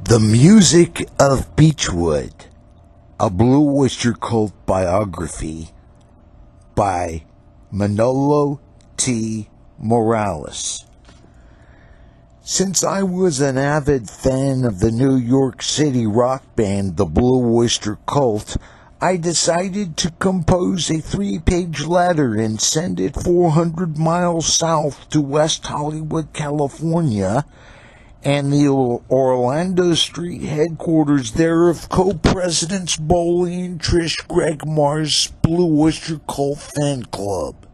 The Music of Beachwood, a Blue Oyster Cult biography by Manolo T. Morales. Since I was an avid fan of the New York City rock band the Blue Oyster Cult, I decided to compose a 3-page letter and send it 400 miles south to West Hollywood, California, and the Orlando Street headquarters there of co-presidents Boley and Trish Gregmar's Blue Oyster Cult fan club.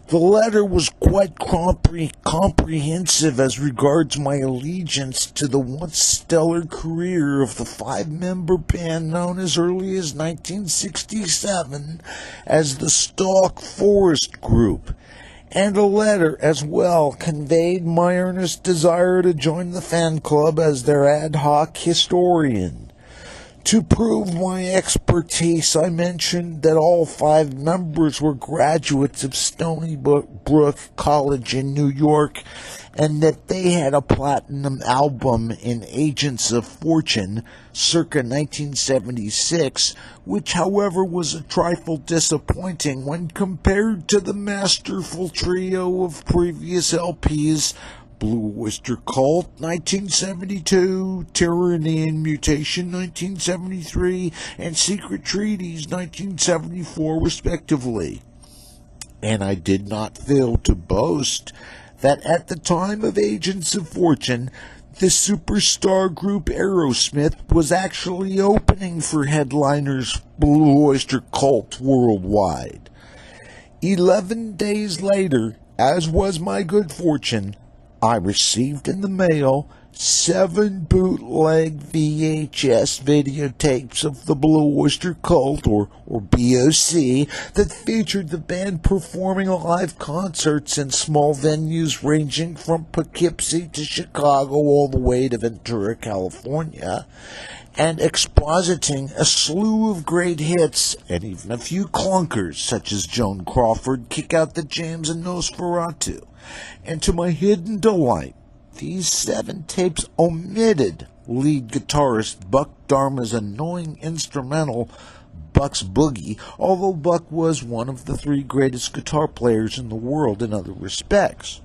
The letter was quite comprehensive as regards my allegiance to the once stellar career of the 5-member band known as early as 1967 as the Stalk Forest Group, and a letter as well conveyed my earnest desire to join the fan club as their ad hoc historian. To prove my expertise, I mentioned that all 5 members were graduates of Stony Brook College in New York, and that they had a platinum album in Agents of Fortune circa 1976, which, however, was a trifle disappointing when compared to the masterful trio of previous LPs, Blue Oyster Cult, 1972, Tyranny and Mutation, 1973, and Secret Treaties, 1974, respectively. And I did not fail to boast that at the time of Agents of Fortune, the superstar group Aerosmith was actually opening for headliners Blue Oyster Cult worldwide. 11 days later, as was my good fortune, I received in the mail 7 bootleg VHS videotapes of the Blue Oyster Cult, or BOC, that featured the band performing live concerts in small venues ranging from Poughkeepsie to Chicago all the way to Ventura, California, and expositing a slew of great hits and even a few clunkers such as Joan Crawford, Kick Out the Jams, and Nosferatu. And to my hidden delight, these 7 tapes omitted lead guitarist Buck Dharma's annoying instrumental, Buck's Boogie, although Buck was one of the 3 greatest guitar players in the world in other respects.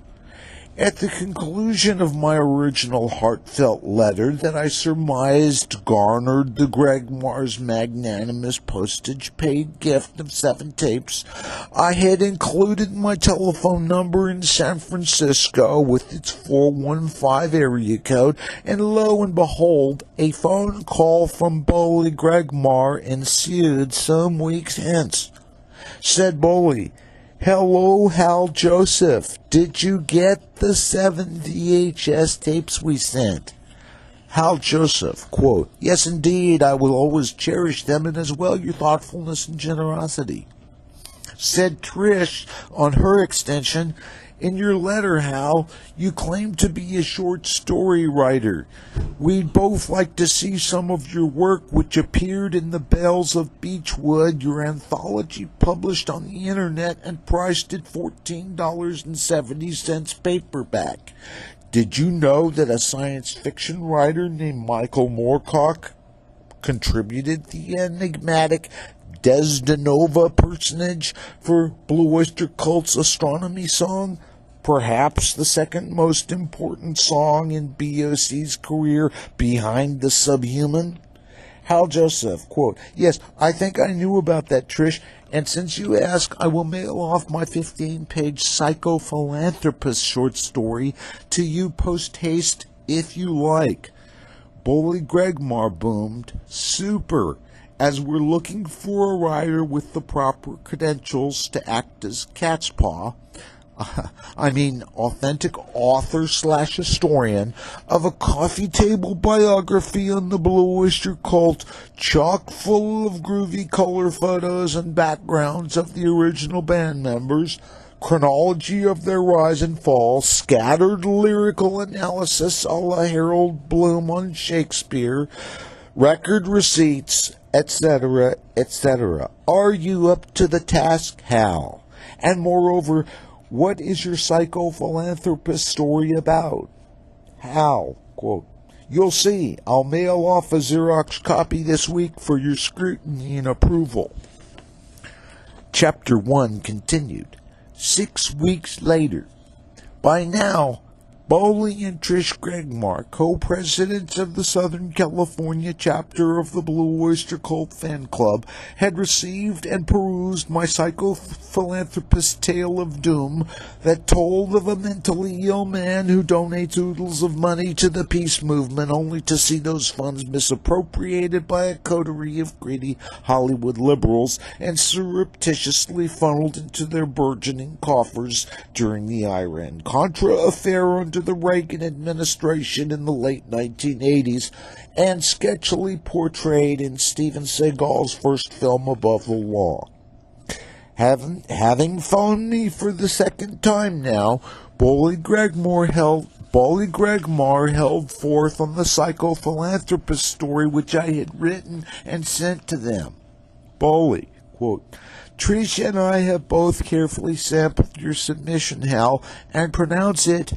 At the conclusion of my original heartfelt letter that I surmised garnered the Gregmars' magnanimous postage-paid gift of 7 tapes, I had included my telephone number in San Francisco with its 415 area code, and lo and behold, a phone call from Boley Gregmar ensued some weeks hence. Said Boley, "Hello, Hal Joseph. Did you get the 7 VHS tapes we sent?" Hal Joseph, quote, "Yes, indeed. I will always cherish them, and as well your thoughtfulness and generosity." Said Trish on her extension, "In your letter, Hal, you claim to be a short story writer. We'd both like to see some of your work, which appeared in the Bells of Beachwood, your anthology published on the internet and priced at $14.70 paperback. Did you know that a science fiction writer named Michael Moorcock contributed the enigmatic Desdenova personage for Blue Oyster Cult's astronomy song? Perhaps the second most important song in BOC's career behind the Subhuman?" Hal Joseph, quote, "Yes, I think I knew about that, Trish, and since you ask, I will mail off my 15-page psychophilanthropist short story to you post-haste if you like." Boley Gregmar boomed, "Super, as we're looking for a writer with the proper credentials to act as cat's paw, authentic author/historian of a coffee table biography on the Blue Oyster Cult, chock full of groovy color photos and backgrounds of the original band members, chronology of their rise and fall, scattered lyrical analysis a la Harold Bloom on Shakespeare, record receipts, etc., etc. Are you up to the task, Hal? And moreover, what is your psychophilanthropist story about?" Hal, quote, You'll see. I'll mail off a Xerox copy this week for your scrutiny and approval. Chapter 1 continued. 6 weeks later. By now, Bowley and Trish Gregmar, co-presidents of the Southern California chapter of the Blue Oyster Cult fan club, had received and perused my psychophilanthropist tale of doom that told of a mentally ill man who donates oodles of money to the peace movement only to see those funds misappropriated by a coterie of greedy Hollywood liberals and surreptitiously funneled into their burgeoning coffers during the Iran-Contra affair under the Reagan administration in the late 1980s, and sketchily portrayed in Steven Seagal's first film Above the Law. Having phoned me for the second time now, Bowley Gregmar held forth on the psychophilanthropist story which I had written and sent to them. Bowley, quote, Trish and I have both carefully sampled your submission, Hal, and pronounce it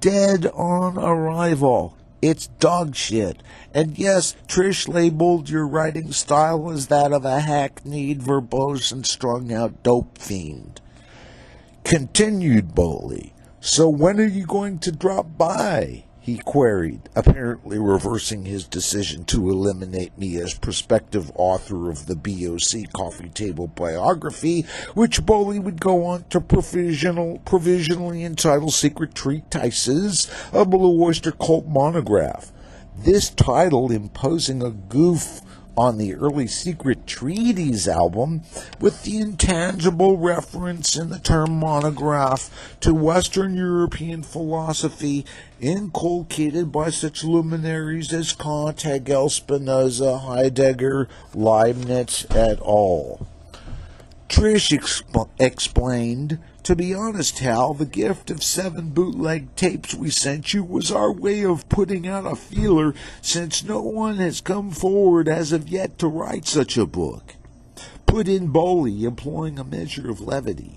dead on arrival. It's dog shit. And yes, Trish labeled your writing style as that of a hackneyed, verbose, and strung-out dope fiend. Continued Bowley. So when are you going to drop by? He queried, apparently reversing his decision to eliminate me as prospective author of the BOC coffee table biography, which Bowley would go on to provisionally entitle Secret Treatises, a Blue Oyster Cult monograph. This title imposing a goof on the early Secret Treaties album, with the intangible reference in the term monograph to Western European philosophy inculcated by such luminaries as Kant, Hegel, Spinoza, Heidegger, Leibniz, et al. Trish explained, to be honest, Hal, the gift of 7 bootleg tapes we sent you was our way of putting out a feeler, since no one has come forward as of yet to write such a book. Put in Bowley, employing a measure of levity.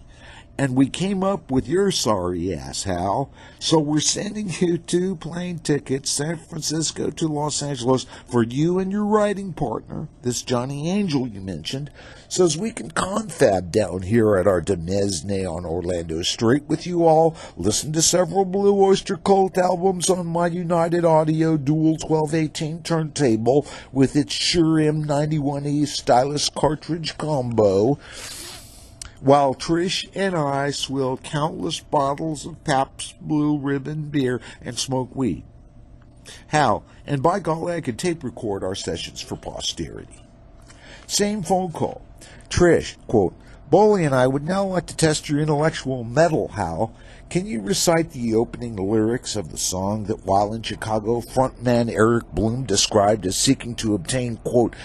And we came up with your sorry ass, Hal. So we're sending you 2 plane tickets, San Francisco to Los Angeles, for you and your writing partner, this Johnny Angel you mentioned, so as we can confab down here at our Demesne on Orlando Street with you all, listen to several Blue Oyster Cult albums on my United Audio Dual 1218 turntable with its Shure M91E stylus cartridge combo, while Trish and I swill countless bottles of Pabst Blue Ribbon beer and smoke weed. Hal, and by golly, I could tape record our sessions for posterity. Same phone call. Trish, quote, Bowley and I would now like to test your intellectual mettle, Hal. Can you recite the opening lyrics of the song that while in Chicago, frontman Eric Bloom described as seeking to obtain, quote,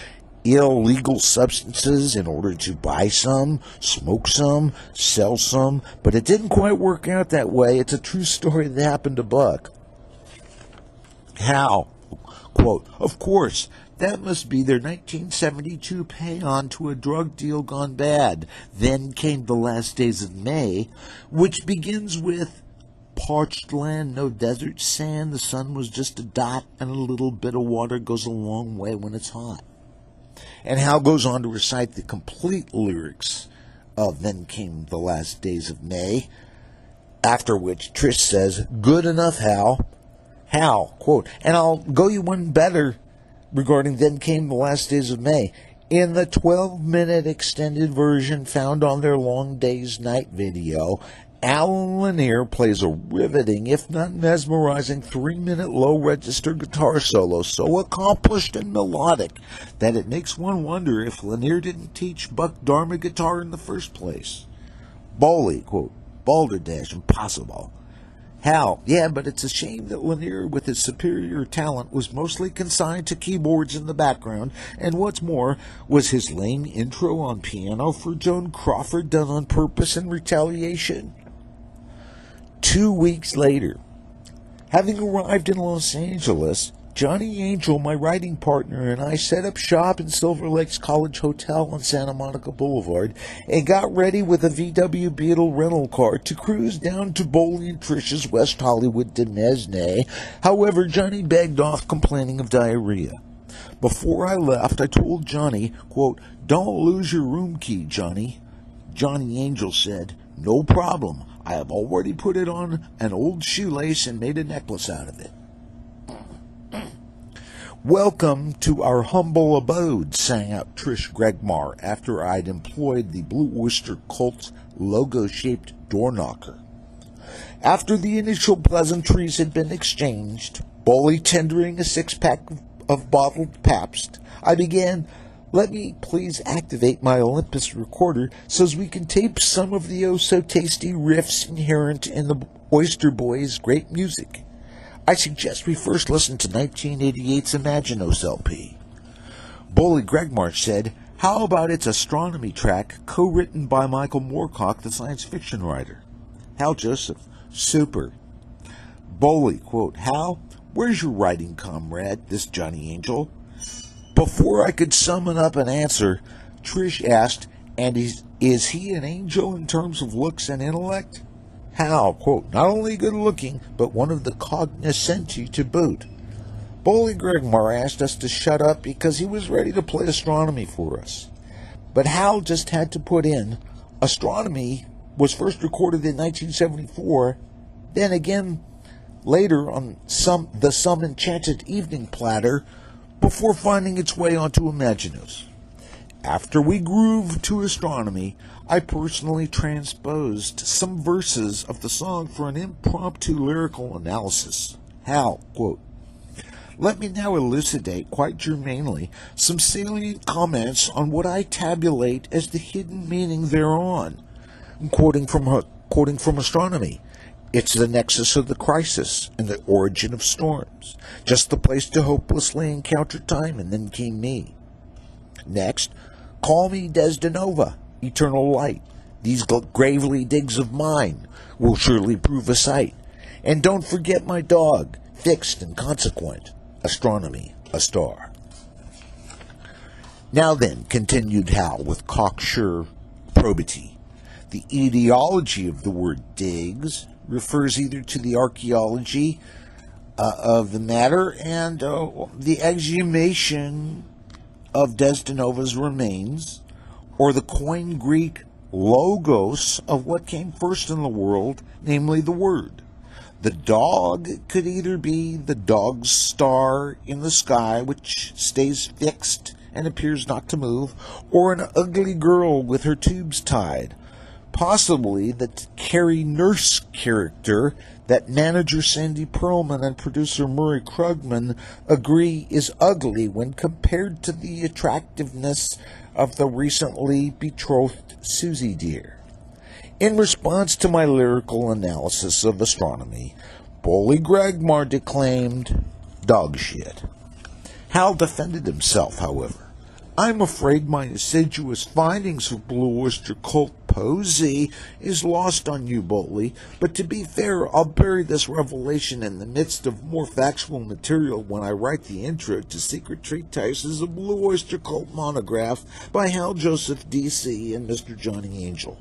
illegal substances in order to buy some, smoke some, sell some, but it didn't quite work out that way. It's a true story that happened to Buck. How? Quote, of course, that must be their 1972 pay-on to a drug deal gone bad. Then came the last days of May, which begins with parched land, no desert sand, the sun was just a dot, and a little bit of water goes a long way when it's hot. And Hal goes on to recite the complete lyrics of Then Came the Last Days of May, after which Trish says, good enough, Hal. Hal, quote, and I'll go you one better regarding Then Came the Last Days of May. In the 12-minute extended version found on their Long Days Night video, Alan Lanier plays a riveting, if not mesmerizing, 3-minute low-register guitar solo so accomplished and melodic that it makes one wonder if Lanier didn't teach Buck Dharma guitar in the first place. Bowley, quote, balderdash, impossible. Hal, yeah, but it's a shame that Lanier, with his superior talent, was mostly consigned to keyboards in the background, and what's more, was his lame intro on piano for Joan Crawford done on purpose in retaliation? 2 weeks later, having arrived in Los Angeles, Johnny Angel, my writing partner, and I set up shop in Silver Lakes College Hotel on Santa Monica Boulevard and got ready with a VW Beetle rental car to cruise down to Boley and Trish's West Hollywood Demesne. However, Johnny begged off, complaining of diarrhea. Before I left, I told Johnny, quote, "Don't lose your room key, Johnny." Johnny Angel said, "No problem. I have already put it on an old shoelace and made a necklace out of it." "Welcome to our humble abode," sang out Trish Gregmar after I'd employed the Blue Oyster Cult's logo-shaped door knocker. After the initial pleasantries had been exchanged, Boley tendering a six-pack of bottled Pabst, I began, "Let me please activate my Olympus recorder so as we can tape some of the oh-so-tasty riffs inherent in the Oyster Boys' great music. I suggest we first listen to 1988's Imaginos LP." Boley Gregmar said, "How about its astronomy track, co-written by Michael Moorcock, the science fiction writer?" Hal Joseph, "Super." Boley, quote, "Hal, where's your writing comrade, this Johnny Angel?" Before I could summon up an answer, Trish asked, "And is he an angel in terms of looks and intellect?" Hal, quote, "Not only good-looking, but one of the cognoscenti to boot." Boley Gregmar asked us to shut up because he was ready to play astronomy for us. But Hal just had to put in, astronomy was first recorded in 1974, then again later on Some Enchanted Evening Platter, before finding its way onto Imaginos. After we grooved to astronomy, I personally transposed some verses of the song for an impromptu lyrical analysis. Hal, quote, "Let me now elucidate, quite germanely, some salient comments on what I tabulate as the hidden meaning thereon." Quoting from astronomy, "It's the nexus of the crisis and the origin of storms. Just the place to hopelessly encounter time, and then came me. Next, call me Desdenova, eternal light. These gravely digs of mine will surely prove a sight. And don't forget my dog, fixed and consequent, astronomy, a star." "Now then," continued Hal with cocksure probity, "the etiology of the word digs refers either to the archaeology of the matter and the exhumation of Desdenova's remains, or the coined Greek logos of what came first in the world, namely the word. The dog could either be the dog's star in the sky, which stays fixed and appears not to move, or an ugly girl with her tubes tied. Possibly the Carrie Nurse character that manager Sandy Pearlman and producer Murray Krugman agree is ugly when compared to the attractiveness of the recently betrothed Susie dear." In response to my lyrical analysis of astronomy, Boley Gregmar declaimed dog shit. Hal defended himself, however. "I'm afraid my assiduous findings of Blue Oyster Cult poesy is lost on you, Boley, but to be fair, I'll bury this revelation in the midst of more factual material when I write the intro to Secret Treatises of Blue Oyster Cult monograph by Hal Joseph, D.C. and Mr. Johnny Angel.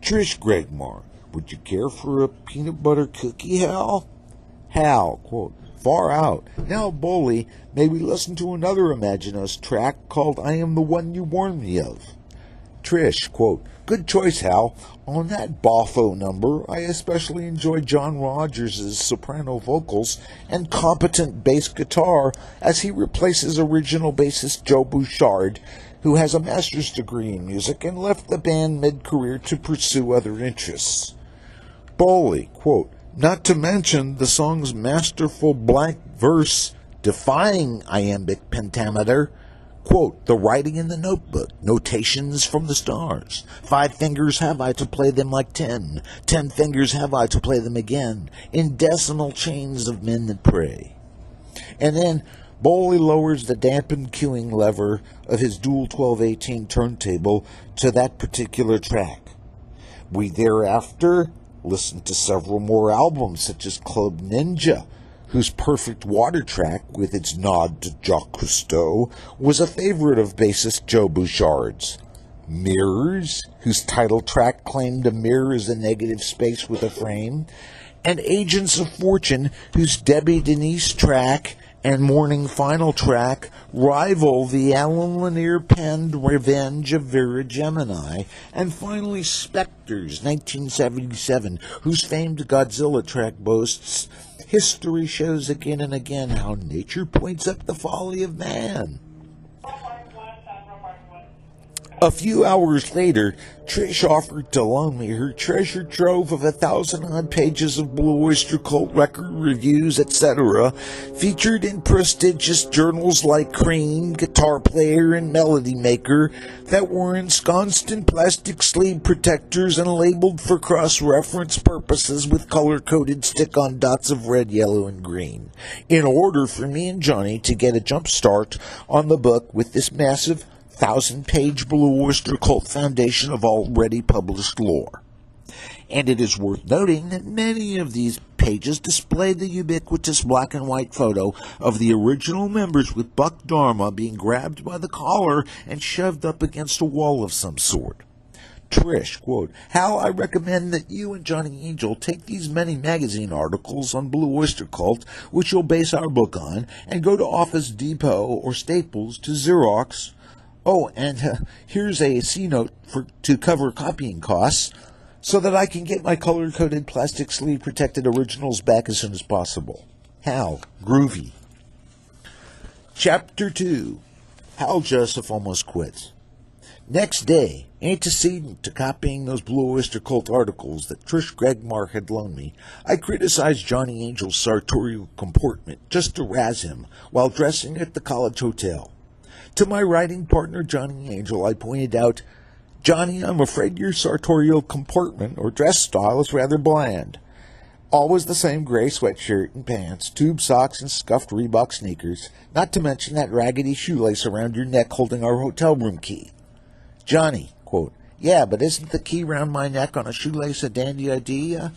Trish Gregmar, would you care for a peanut butter cookie, Hal?" Hal, quote, "Far out. Now, Boley, may we listen to another Imaginos track called I Am the One You Warned Me Of?" Trish, quote, "Good choice, Hal. On that boffo number, I especially enjoy John Rogers' soprano vocals and competent bass guitar as he replaces original bassist Joe Bouchard, who has a master's degree in music and left the band mid-career to pursue other interests." Boley, quote, "Not to mention the song's masterful blank verse defying iambic pentameter. Quote, the writing in the notebook, notations from the stars. 5 fingers have I to play them like 10. 10 fingers have I to play them again, in decimal chains of men that pray." And then Boley lowers the dampened cueing lever of his dual 1218 turntable to that particular track. We thereafter listened to several more albums such as Club Ninja, whose perfect water track, with its nod to Jacques Cousteau, was a favorite of bassist Joe Bouchard's. Mirrors, whose title track claimed a mirror as a negative space with a frame, and Agents of Fortune, whose Debbie Denise track and Morning Final track rival the Alan Lanier-penned Revenge of Vera Gemini, and finally Spectres, 1977, whose famed Godzilla track boasts, "History shows again and again how nature points up the folly of man." A few hours later, Trish offered to loan me her treasure trove of 1,000-odd pages of Blue Oyster Cult record reviews, etc., featured in prestigious journals like Cream, Guitar Player, and Melody Maker, that were ensconced in plastic sleeve protectors and labeled for cross-reference purposes with color-coded stick-on dots of red, yellow, and green, in order for me and Johnny to get a jump start on the book with this massive 1,000-page Blue Oyster Cult foundation of already published lore. And it is worth noting that many of these pages display the ubiquitous black and white photo of the original members, with Buck Dharma being grabbed by the collar and shoved up against a wall of some sort. Trish, quote, "Hal, I recommend that you and Johnny Angel take these many magazine articles on Blue Oyster Cult, which you'll base our book on, and go to Office Depot or Staples to Xerox. Oh, and here's a C-note to cover copying costs, so that I can get my color-coded plastic sleeve-protected originals back as soon as possible. Hal, groovy." Chapter 2. Hal Joseph Almost Quits. Next day, antecedent to copying those Blue Oyster Cult articles that Trish Gregmar had loaned me, I criticized Johnny Angel's sartorial comportment just to razz him while dressing at the college hotel. To my writing partner, Johnny Angel, I pointed out, "Johnny, I'm afraid your sartorial comportment or dress style is rather bland. Always the same gray sweatshirt and pants, tube socks and scuffed Reebok sneakers, not to mention that raggedy shoelace around your neck holding our hotel room key." Johnny, quote, "Yeah, but isn't the key round my neck on a shoelace a dandy idea?"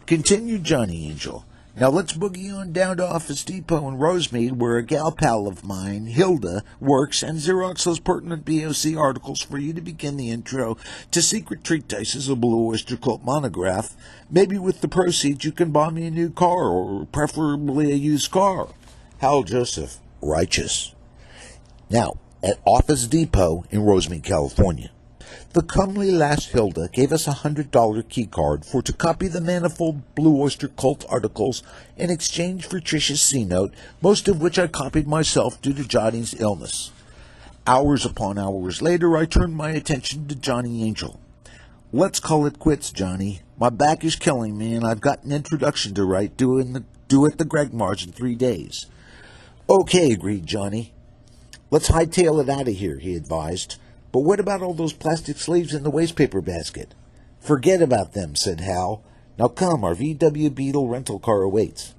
Continued Johnny Angel, "Now let's boogie on down to Office Depot in Rosemead, where a gal pal of mine, Hilda, works, and Xerox those pertinent BOC articles for you to begin the intro to Secret Treatises of Blue Oyster Cult monograph. Maybe with the proceeds you can buy me a new car, or preferably a used car." Hal Joseph, righteous. Now, at Office Depot in Rosemead, California, the comely lass Hilda gave us a $100 key card for to copy the manifold Blue Oyster Cult articles in exchange for Trish's C-note, most of which I copied myself due to Johnny's illness. Hours upon hours later, I turned my attention to Johnny Angel. "Let's call it quits, Johnny. My back is killing me, and I've got an introduction to write due at the Gregmars in 3 days." "Okay," agreed Johnny. "Let's hightail it out of here," he advised. "But what about all those plastic sleeves in the wastepaper basket?" "Forget about them," said Hal. "Now come, our VW Beetle rental car awaits."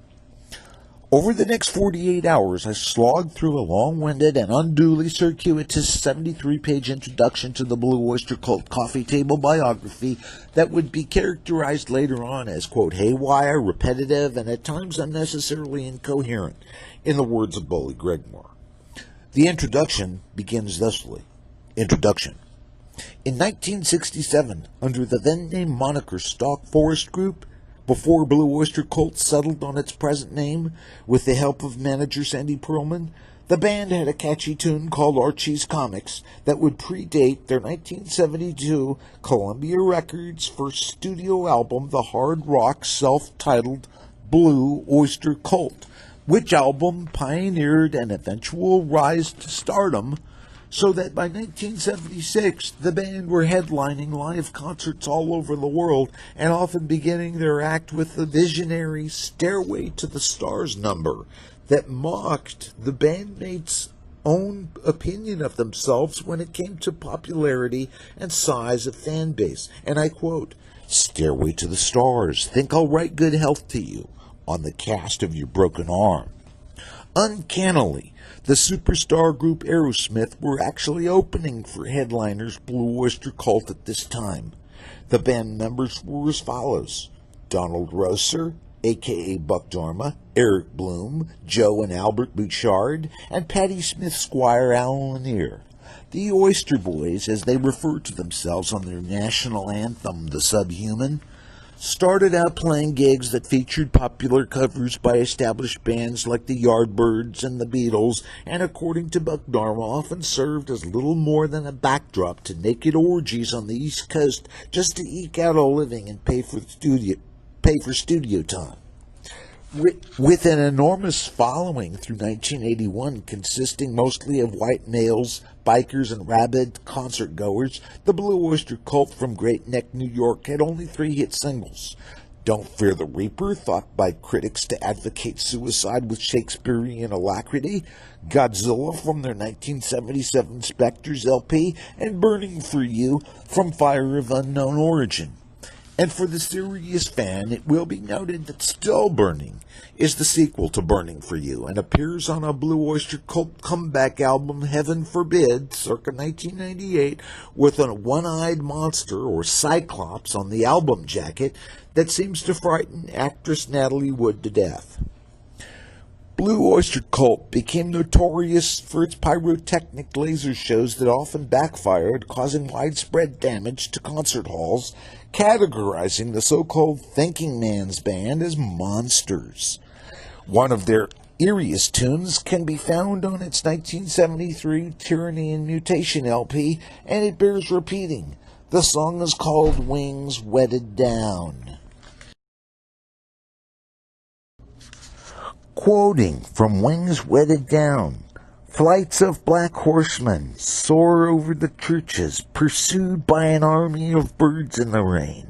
Over the next 48 hours, I slogged through a long-winded and unduly circuitous 73-page introduction to the Blue Oyster Cult coffee table biography that would be characterized later on as, quote, haywire, repetitive, and at times unnecessarily incoherent, in the words of Bully Gregmar. The introduction begins thusly. Introduction. In 1967, under the then-named moniker Stalk Forest Group, before Blue Oyster Cult settled on its present name, with the help of manager Sandy Pearlman, the band had a catchy tune called Archie's Comics that would predate their 1972 Columbia Records' first studio album, the hard rock self-titled Blue Oyster Cult, which album pioneered an eventual rise to stardom, so that by 1976 the band were headlining live concerts all over the world and often beginning their act with the visionary Stairway to the Stars number that mocked the bandmates' own opinion of themselves when it came to popularity and size of fan base. And I quote, "Stairway to the Stars, think I'll write good health to you on the cast of your broken arm." Uncannily, the superstar group Aerosmith were actually opening for headliners Blue Oyster Cult at this time. The band members were as follows: Donald Rosser, a.k.a. Buck Dharma, Eric Bloom, Joe and Albert Bouchard, and Patti Smith Squire Alan Lanier. The Oyster Boys, as they refer to themselves on their national anthem, The Subhuman, started out playing gigs that featured popular covers by established bands like the Yardbirds and the Beatles, and according to Buck Dharma, often served as little more than a backdrop to naked orgies on the East Coast just to eke out a living and pay for studio time. With an enormous following through 1981, consisting mostly of white males, bikers, and rabid concert-goers, the Blue Oyster Cult from Great Neck, New York had only 3 hit singles. Don't Fear the Reaper, thought by critics to advocate suicide with Shakespearean alacrity, Godzilla from their 1977 Spectres LP, and Burning for You from Fire of Unknown Origin. And for the serious fan, it will be noted that Still Burning is the sequel to Burning for You and appears on a Blue Oyster Cult comeback album, Heaven Forbid, circa 1998, with a one-eyed monster or cyclops on the album jacket that seems to frighten actress Natalie Wood to death. Blue Oyster Cult became notorious for its pyrotechnic laser shows that often backfired, causing widespread damage to concert halls, categorizing the so-called Thinking Man's Band as monsters. One of their eeriest tunes can be found on its 1973 Tyranny and Mutation LP, and it bears repeating. The song is called Wings Wetted Down. Quoting from Wings Wetted Down, flights of black horsemen soar over the churches, pursued by an army of birds in the rain.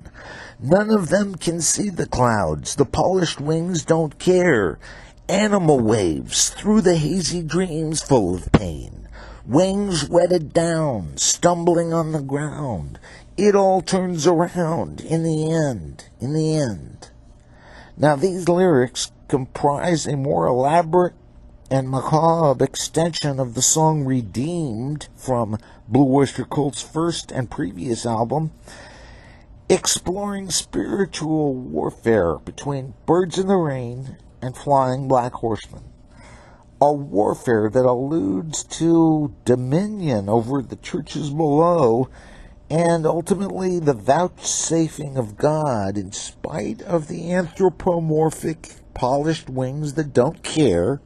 None of them can see the clouds, the polished wings don't care. Animal waves through the hazy dreams full of pain. Wings wetted down, stumbling on the ground. It all turns around in the end. Now these lyrics comprise a more elaborate and macabre extension of the song Redeemed from Blue Oyster Cult's first and previous album, exploring spiritual warfare between birds in the rain and flying black horsemen. A warfare that alludes to dominion over the churches below and ultimately the vouchsafing of God in spite of the anthropomorphic polished wings that don't care,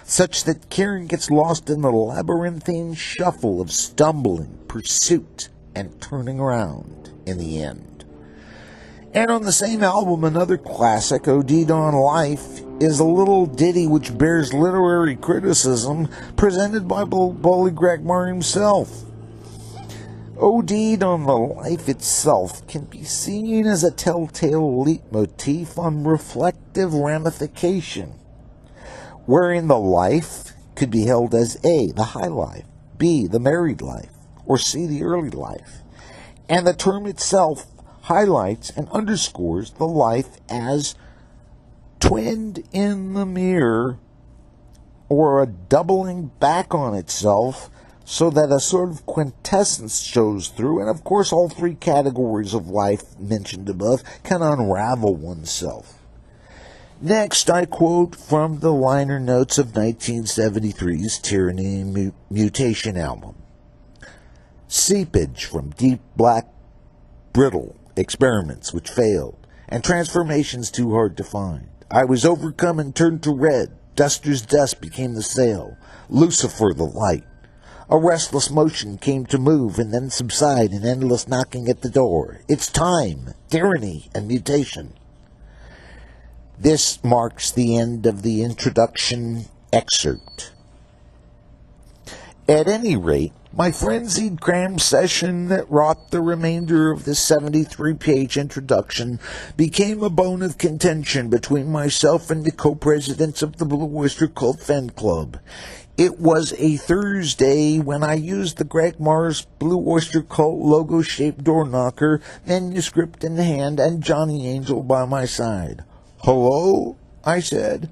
such that Karen gets lost in the labyrinthine shuffle of stumbling, pursuit, and turning around in the end. And on the same album, another classic, OD'd on Life, is a little ditty which bears literary criticism presented by Bully Gregmar himself. OD'd on the life itself can be seen as a telltale leitmotif on reflective ramification, wherein the life could be held as A, the high life, B, the married life, or C, the early life. And the term itself highlights and underscores the life as twinned in the mirror, or a doubling back on itself, so that a sort of quintessence shows through, and of course all 3 categories of life mentioned above can unravel oneself. Next, I quote from the liner notes of 1973's Tyranny and Mutation album. Seepage from deep black brittle experiments which failed, and transformations too hard to find. I was overcome and turned to red. Duster's dust became the sail. Lucifer the light. A restless motion came to move and then subside, an endless knocking at the door. It's time, tyranny, and mutation. This marks the end of the introduction excerpt. At any rate, my frenzied cram session that wrought the remainder of this 73-page introduction became a bone of contention between myself and the co-presidents of the Blue Oyster Cult Fan Club. It was a Thursday when I used the Gregmar's Blue Oyster Cult logo-shaped door knocker, manuscript in hand, and Johnny Angel by my side. "Hello?" I said.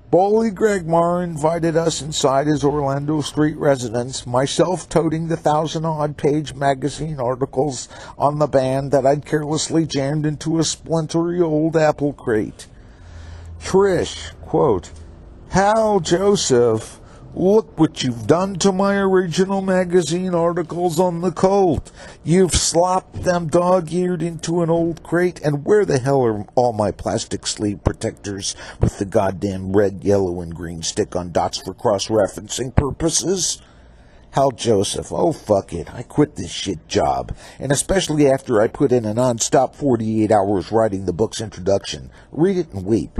Bully Gregmar invited us inside his Orlando Street residence, myself toting the 1,000-odd-page magazine articles on the band that I'd carelessly jammed into a splintery old apple crate. Trish, quote, Hal Joseph, look what you've done to my original magazine articles on the cult. You've slopped them dog-eared into an old crate, and where the hell are all my plastic sleeve protectors with the goddamn red, yellow, and green stick-on dots for cross-referencing purposes? Hal Joseph, oh fuck it, I quit this shit job, and especially after I put in a non-stop 48 hours writing the book's introduction. Read it and weep.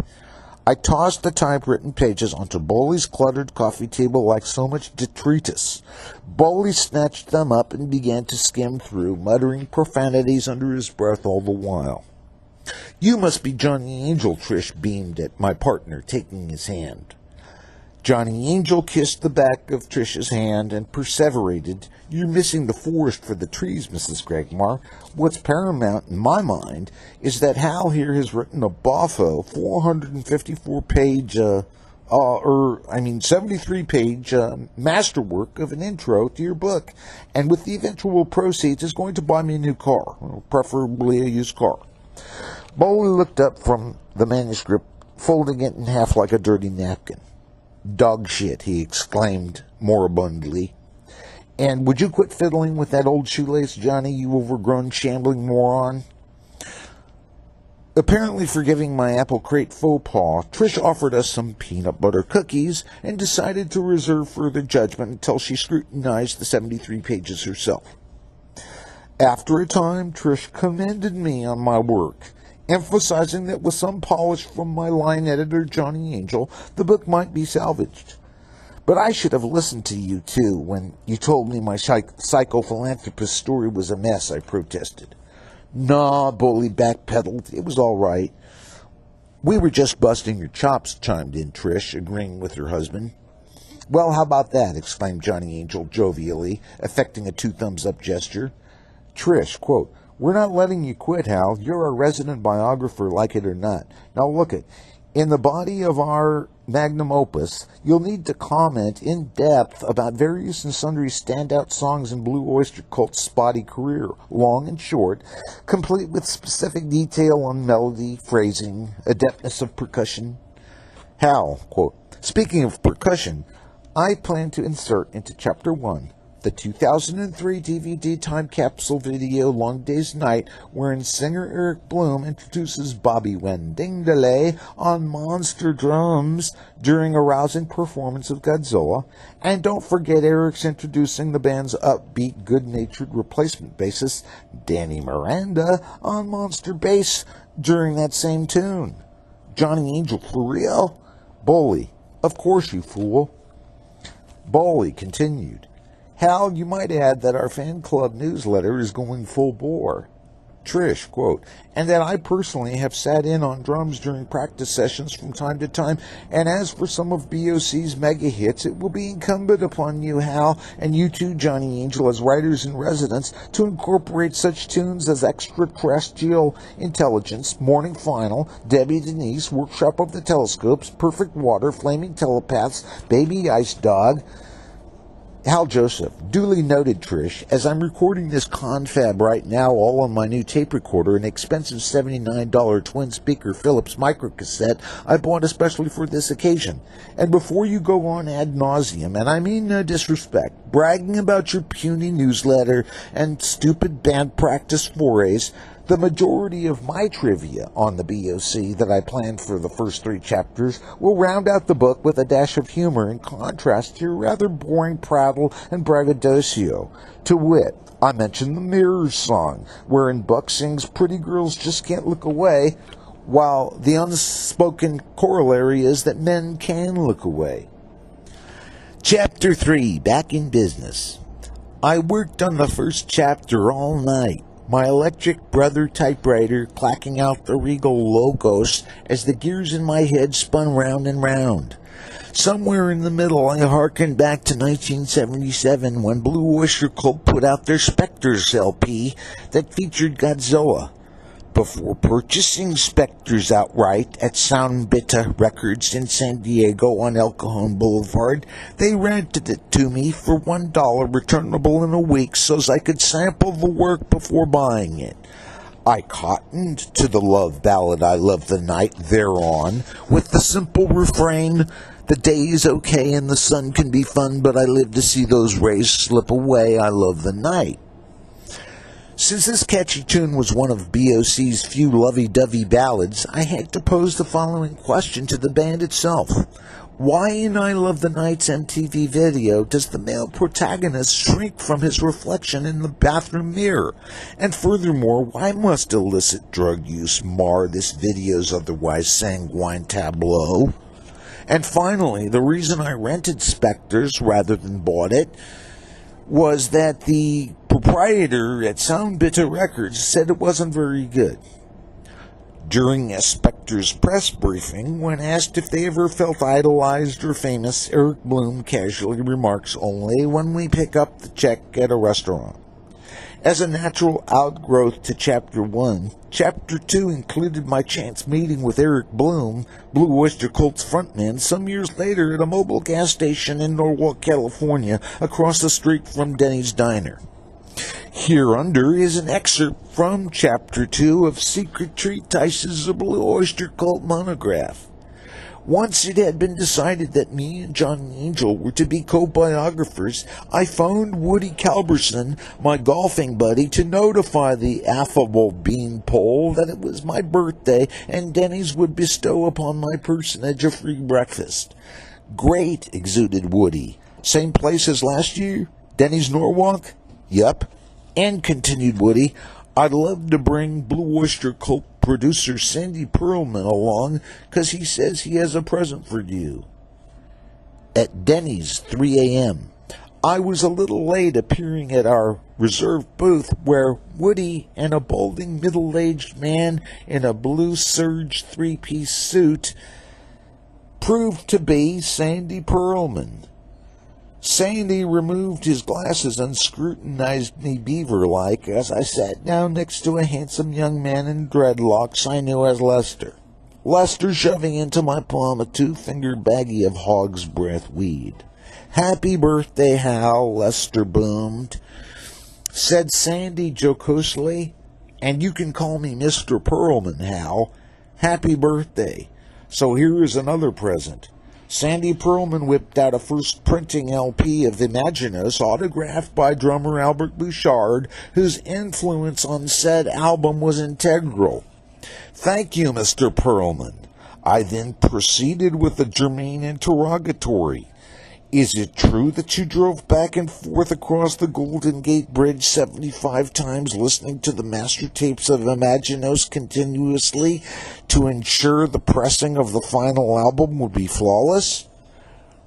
I tossed the typewritten pages onto Bowley's cluttered coffee table like so much detritus. Bowley snatched them up and began to skim through, muttering profanities under his breath all the while. You must be Johnny Angel, Trish beamed at my partner, taking his hand. Johnny Angel kissed the back of Trish's hand and perseverated, You're missing the forest for the trees, Mrs. Gregmar. What's paramount in my mind is that Hal here has written a boffo 454-page, 73-page masterwork of an intro to your book, and with the eventual proceeds is going to buy me a new car, preferably a used car. Bowley looked up from the manuscript, folding it in half like a dirty napkin. Dog shit, he exclaimed moribundly. And would you quit fiddling with that old shoelace, Johnny, you overgrown shambling moron? Apparently forgiving my apple crate faux pas, Trish offered us some peanut butter cookies and decided to reserve further judgment until she scrutinized the 73 pages herself. After a time, Trish commended me on my work, emphasizing that with some polish from my line editor, Johnny Angel, the book might be salvaged. But I should have listened to you, too, when you told me my psychophilanthropist story was a mess, I protested. Nah, Bowley backpedaled. It was all right. We were just busting your chops, chimed in Trish, agreeing with her husband. Well, how about that, exclaimed Johnny Angel jovially, effecting a two-thumbs-up gesture. Trish, quote, We're not letting you quit, Hal. You're our resident biographer, like it or not. Now look it. In the body of our magnum opus, you'll need to comment in depth about various and sundry standout songs in Blue Oyster Cult's spotty career, long and short, complete with specific detail on melody, phrasing, adeptness of percussion. Hal, quote, Speaking of percussion, I plan to insert into Chapter 1 the 2003 DVD time capsule video Long Day's Night, wherein singer Eric Bloom introduces Bobby Wendingdale on monster drums during a rousing performance of Godzilla. And don't forget Eric's introducing the band's upbeat, good-natured replacement bassist Danny Miranda on monster bass during that same tune. Johnny Angel, for real? Bowley, of course, you fool. Bowley continued. Hal, you might add that our fan club newsletter is going full bore. Trish, quote, and that I personally have sat in on drums during practice sessions from time to time, and as for some of BOC's mega hits, it will be incumbent upon you, Hal, and you too, Johnny Angel, as writers-in-residence, to incorporate such tunes as Extraterrestrial Intelligence, Morning Final, Debbie Denise, Workshop of the Telescopes, Perfect Water, Flaming Telepaths, Baby Ice Dog. Hal Joseph, duly noted, Trish. As I'm recording this confab right now, all on my new tape recorder, an expensive $79 twin-speaker Philips microcassette I bought especially for this occasion. And before you go on ad nauseum, and I mean no disrespect, bragging about your puny newsletter and stupid band practice forays, the majority of my trivia on the BOC that I planned for the first 3 chapters will round out the book with a dash of humor in contrast to your rather boring prattle and braggadocio. To wit, I mentioned the Mirrors song, wherein Buck sings Pretty Girls Just Can't Look Away, while the unspoken corollary is that men can look away. Chapter 3, Back in Business. I worked on the first chapter all night, my electric brother typewriter clacking out the Regal logos as the gears in my head spun round and round. Somewhere in the middle, I hearkened back to 1977 when Blue Oyster Cult put out their Spectres LP that featured Godzilla. Before purchasing Spectres outright at Soundbita Records in San Diego on El Cajon Boulevard, they rented it to me for $1 returnable in a week so's I could sample the work before buying it. I cottoned to the love ballad I Love the Night thereon, with the simple refrain, the day is okay and the sun can be fun, but I live to see those rays slip away, I love the night. Since this catchy tune was one of BOC's few lovey-dovey ballads, I had to pose the following question to the band itself. Why in I Love the Night's MTV video does the male protagonist shrink from his reflection in the bathroom mirror? And furthermore, why must illicit drug use mar this video's otherwise sanguine tableau? And finally, the reason I rented Spectres rather than bought it was that the proprietor at Soundbitter Records said it wasn't very good. During a Spectres press briefing, when asked if they ever felt idolized or famous, Eric Bloom casually remarks, only when we pick up the check at a restaurant. As a natural outgrowth to Chapter 1, Chapter 2 included my chance meeting with Eric Bloom, Blue Oyster Cult's frontman, some years later at a mobile gas station in Norwalk, California, across the street from Denny's Diner. Hereunder is an excerpt from Chapter 2 of Secret Treatises of Blue Oyster Cult monograph. Once it had been decided that me and Johnny Angel were to be co-biographers, I phoned Woody Calberson, my golfing buddy, to notify the affable beanpole that it was my birthday and Denny's would bestow upon my personage a free breakfast. Great, exuded Woody. Same place as last year? Denny's Norwalk? Yup. And, continued Woody, I'd love to bring Blue Oyster Cult producer Sandy Pearlman along, 'cause he says he has a present for you. At Denny's, 3 a.m. I was a little late appearing at our reserved booth, where Woody and a balding middle-aged man in a blue serge three-piece suit proved to be Sandy Pearlman. Sandy removed his glasses and scrutinized me beaver-like as I sat down next to a handsome young man in dreadlocks I knew as Lester. Lester shoving into my palm a two-finger baggie of hog's breath weed. "Happy birthday, Hal," Lester boomed. Said Sandy jocosely, "And you can call me Mr. Pearlman, Hal. Happy birthday. So here is another present." Sandy Pearlman whipped out a first printing LP of Imaginos, autographed by drummer Albert Bouchard, whose influence on said album was integral. "Thank you, Mr. Pearlman." I then proceeded with a germane interrogatory. "Is it true that you drove back and forth across the Golden Gate Bridge 75 times listening to the master tapes of Imaginos continuously to ensure the pressing of the final album would be flawless?"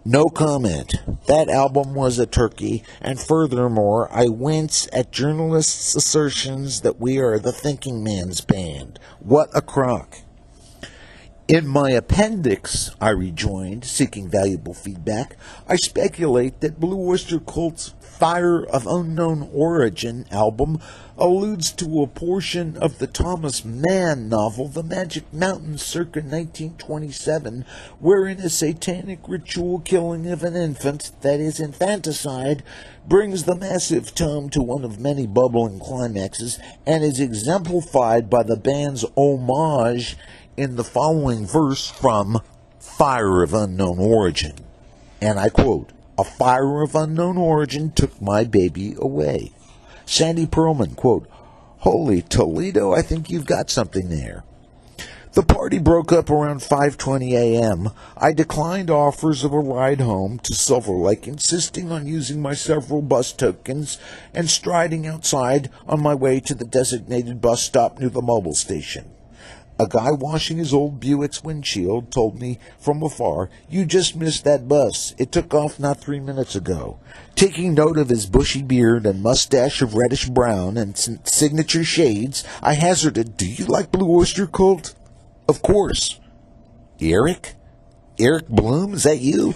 "No comment. That album was a turkey, and furthermore, I wince at journalists' assertions that we are the thinking man's band. What a crock." "In my appendix," I rejoined, seeking valuable feedback, "I speculate that Blue Oyster Cult's Fire of Unknown Origin album alludes to a portion of the Thomas Mann novel The Magic Mountain circa 1927, wherein a satanic ritual killing of an infant, that is infanticide, brings the massive tome to one of many bubbling climaxes and is exemplified by the band's homage in the following verse from Fire of Unknown Origin. And I quote, "A fire of unknown origin took my baby away." Sandy Pearlman, quote, "Holy Toledo, I think you've got something there." The party broke up around 5:20 a.m. I declined offers of a ride home to Silver Lake, insisting on using my several bus tokens and striding outside on my way to the designated bus stop near the mobile station. A guy washing his old Buick's windshield told me from afar, "You just missed that bus. It took off not 3 minutes ago." Taking note of his bushy beard and mustache of reddish brown and signature shades, I hazarded, "Do you like Blue Oyster Cult?" "Of course." "Eric? Eric Bloom? Is that you?"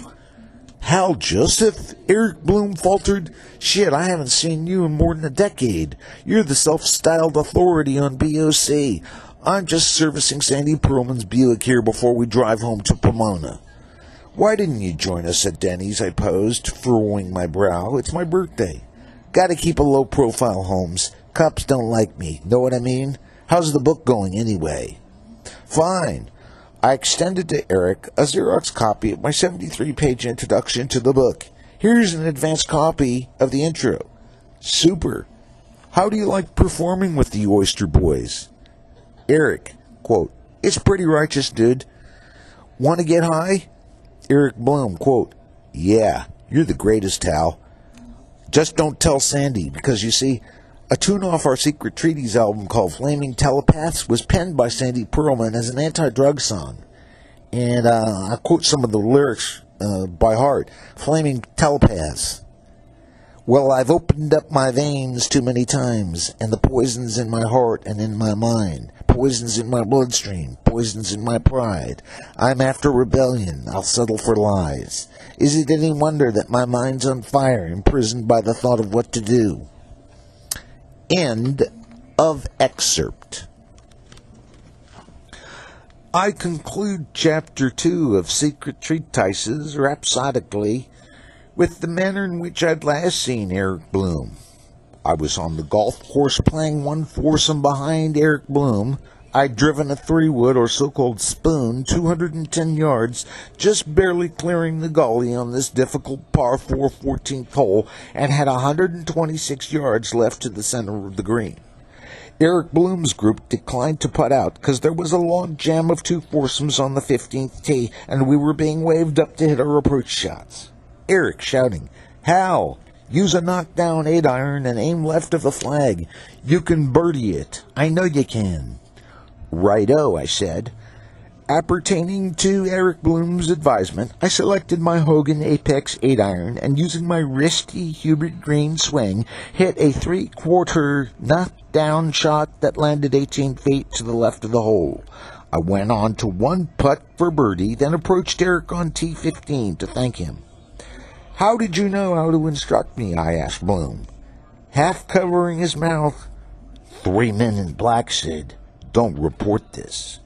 "Hal Joseph?" Eric Bloom faltered. "Shit, I haven't seen you in more than a decade. You're the self-styled authority on BOC. I'm just servicing Sandy Pearlman's Buick here before we drive home to Pomona." "Why didn't you join us at Denny's?" I posed, furrowing my brow. "It's my birthday." "Gotta keep a low profile, Holmes. Cops don't like me. Know what I mean? How's the book going anyway? Fine. I extended to Eric a Xerox copy of my 73-page introduction to the book. Here's an advanced copy of the intro. Super. How do you like performing with the Oyster Boys? Eric, quote, it's pretty righteous, dude. Want to get high? Eric Bloom, quote, yeah, you're the greatest, Hal. Just don't tell Sandy, because you see, a tune off our Secret Treaties album called Flaming Telepaths was penned by Sandy Pearlman as an anti-drug song. And I quote some of the lyrics by heart. Flaming Telepaths. Well, I've opened up my veins too many times, and the poison's in my heart and in my mind. Poison's in my bloodstream. Poison's in my pride. I'm after rebellion. I'll settle for lies. Is it any wonder that my mind's on fire, imprisoned by the thought of what to do? End of excerpt. I conclude Chapter 2 of Secret Treatises rhapsodically with the manner in which I'd last seen Eric Bloom. I was on the golf course playing one foursome behind Eric Bloom. I'd driven a 3-wood or so-called spoon 210 yards, just barely clearing the gully on this difficult par 4 14th hole, and had 126 yards left to the center of the green. Eric Bloom's group declined to putt out because there was a log jam of 2 foursomes on the 15th tee, and we were being waved up to hit our approach shots. Eric shouting, Hal, use a knockdown 8-iron and aim left of the flag. You can birdie it. I know you can. Righto, I said. Appertaining to Eric Bloom's advisement, I selected my Hogan Apex 8-iron and using my wristy Hubert Green swing, hit a 3/4 knockdown shot that landed 18 feet to the left of the hole. I went on to one putt for birdie, then approached Eric on T15 to thank him. How did you know how to instruct me? I asked Bloom. Half covering his mouth, 3 men in black said, don't report this.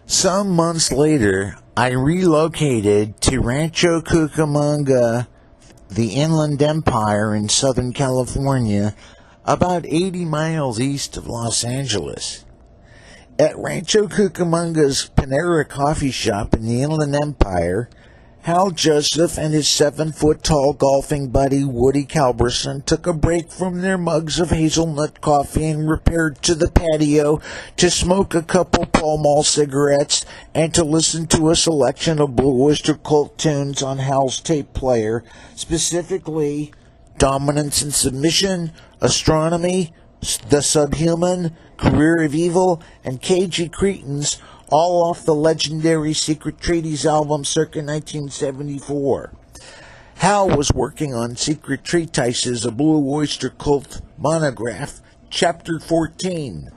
Some months later, I relocated to Rancho Cucamonga, the Inland Empire in Southern California, about 80 miles east of Los Angeles. At Rancho Cucamonga's Panera coffee shop in the Inland Empire, Hal Joseph and his 7-foot-tall golfing buddy Woody Calberson took a break from their mugs of hazelnut coffee and repaired to the patio to smoke a couple Pall Mall cigarettes and to listen to a selection of Blue Oyster Cult tunes on Hal's tape player, specifically Dominance and Submission, Astronomy, The Subhuman, Career of Evil, and Cagey Cretins, all off the legendary Secret Treaties album circa 1974. Hal was working on Secret Treatises, a Blue Oyster Cult monograph, Chapter 14.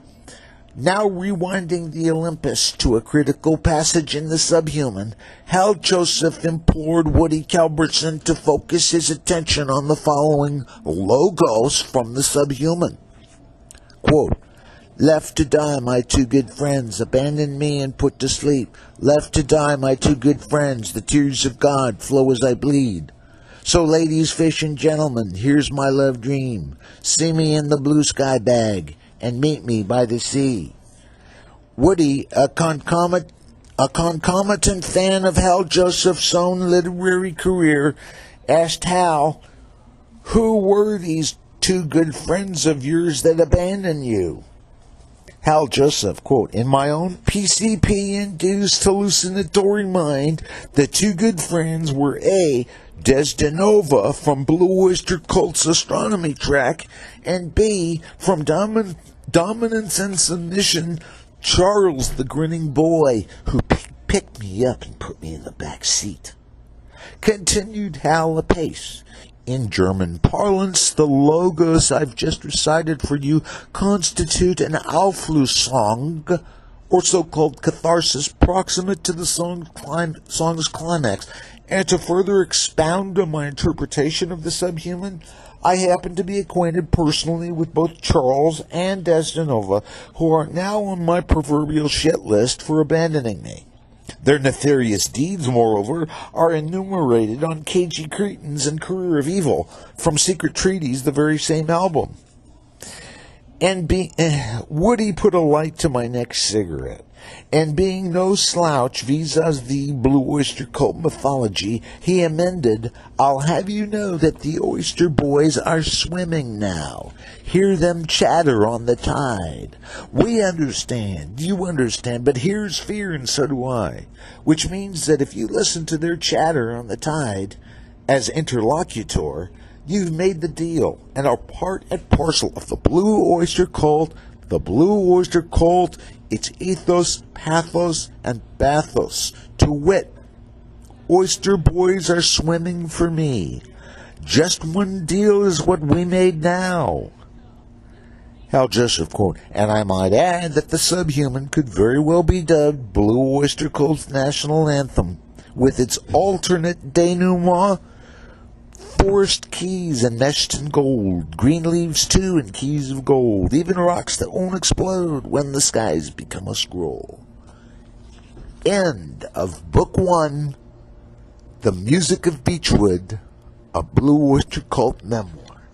Now rewinding the Olympus to a critical passage in The Subhuman, Hal Joseph implored Woody Calberson to focus his attention on the following logos from The Subhuman. Quote, left to die, my 2 good friends, abandon me and put to sleep. Left to die, my 2 good friends, the tears of God flow as I bleed. So ladies, fish, and gentlemen, here's my love dream. See me in the blue sky bag, and meet me by the sea. Woody, a concomitant fan of Hal Joseph's own literary career, asked Hal, who were these 2 good friends of yours that abandoned you? Hal Joseph, quote, in my own PCP-induced hallucinatory mind, the 2 good friends were A, Desdenova from Blue Oyster Cult's astronomy track, and B, from Dominance and Submission, Charles the grinning boy, who picked me up and put me in the back seat. Continued Hal apace. In German parlance, the logos I've just recited for you constitute an Auflösung, or so-called catharsis, proximate to the song's climax. And to further expound on my interpretation of The Subhuman, I happen to be acquainted personally with both Charles and Desdenova, who are now on my proverbial shit list for abandoning me. Their nefarious deeds, moreover, are enumerated on Cagey Cretins and Career of Evil, from Secret Treaties, the very same album. And Woody put a light to my next cigarette. And being no slouch vis-a-vis the Blue Oyster Cult mythology, he amended, "I'll have you know that the Oyster boys are swimming now. Hear them chatter on the tide. We understand, you understand, but here's fear and so do I." Which means that if you listen to their chatter on the tide as interlocutor, you've made the deal and are part and parcel of the Blue Oyster Cult. The Blue Oyster Cult, its ethos, pathos, and bathos. To wit, Oyster boys are swimming for me. Just one deal is what we made now. Hal Joseph quote, and I might add that the Subhuman could very well be dubbed Blue Oyster Cult's national anthem, with its alternate denouement, forest keys enmeshed in gold, green leaves too and keys of gold, even rocks that won't explode when the skies become a scroll. End of Book 1, The Music of Beachwood, a Blue Oyster Cult memoir.